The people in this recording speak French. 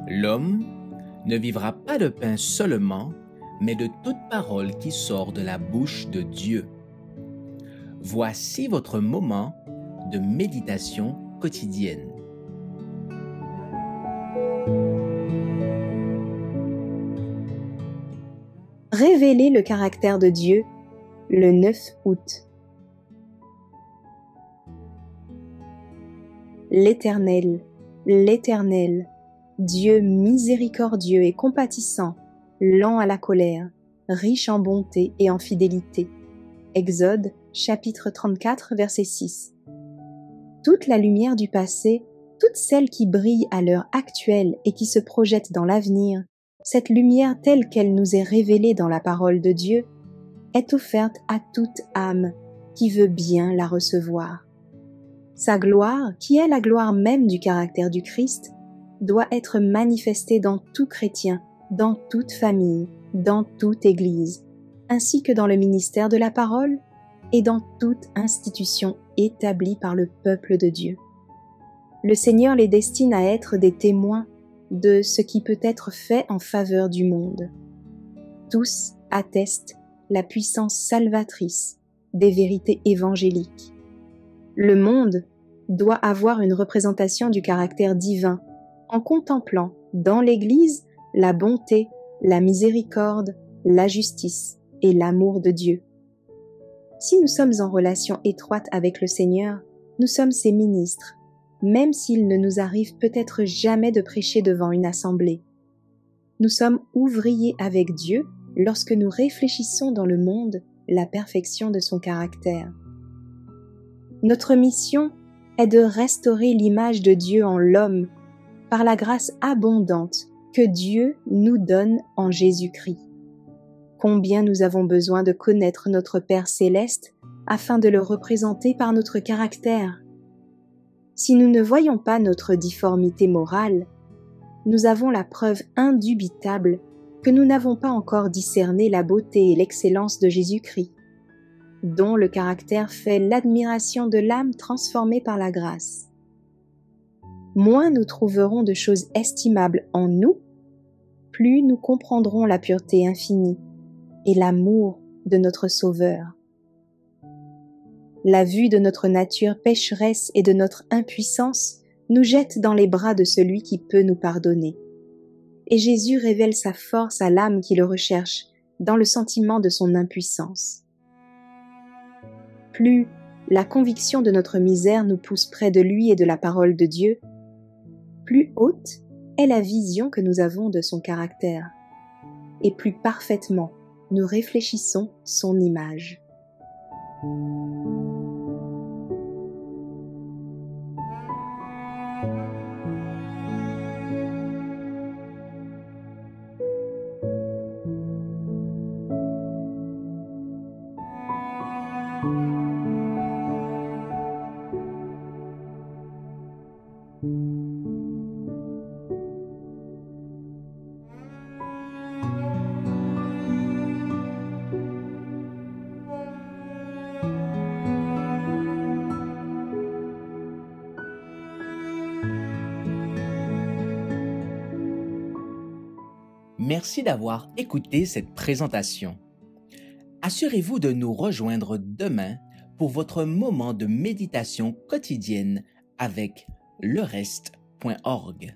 L'homme ne vivra pas de pain seulement, mais de toute parole qui sort de la bouche de Dieu. Voici votre moment de méditation quotidienne. Révéler le caractère de Dieu, le 9 août. L'Éternel, l'Éternel, Dieu miséricordieux et compatissant, lent à la colère, riche en bonté et en fidélité. Exode, chapitre 34, verset 6. Toute la lumière du passé, toute celle qui brille à l'heure actuelle et qui se projette dans l'avenir, cette lumière telle qu'elle nous est révélée dans la parole de Dieu, est offerte à toute âme qui veut bien la recevoir. Sa gloire, qui est la gloire même du caractère du Christ, doit être manifestée dans tout chrétien, dans toute famille, dans toute église, ainsi que dans le ministère de la parole et dans toute institution établie par le peuple de Dieu. Le Seigneur les destine à être des témoins de ce qui peut être fait en faveur du monde. Tous attestent la puissance salvatrice des vérités évangéliques. Le monde doit avoir une représentation du caractère divin en contemplant dans l'Église la bonté, la miséricorde, la justice et l'amour de Dieu. Si nous sommes en relation étroite avec le Seigneur, nous sommes ses ministres, même s'il ne nous arrive peut-être jamais de prêcher devant une assemblée. Nous sommes ouvriers avec Dieu lorsque nous réfléchissons dans le monde la perfection de son caractère. Notre mission est de restaurer l'image de Dieu en l'homme par la grâce abondante que Dieu nous donne en Jésus-Christ. Combien nous avons besoin de connaître notre Père céleste afin de le représenter par notre caractère. Si nous ne voyons pas notre difformité morale, nous avons la preuve indubitable que nous n'avons pas encore discerné la beauté et l'excellence de Jésus-Christ, dont le caractère fait l'admiration de l'âme transformée par la grâce. Moins nous trouverons de choses estimables en nous, plus nous comprendrons la pureté infinie et l'amour de notre Sauveur. La vue de notre nature pécheresse et de notre impuissance nous jette dans les bras de celui qui peut nous pardonner. Et Jésus révèle sa force à l'âme qui le recherche dans le sentiment de son impuissance. Plus la conviction de notre misère nous pousse près de lui et de la parole de Dieu, plus haute est la vision que nous avons de son caractère, et plus parfaitement nous réfléchissons son image. Merci d'avoir écouté cette présentation. Assurez-vous de nous rejoindre demain pour votre moment de méditation quotidienne avec lereste.org.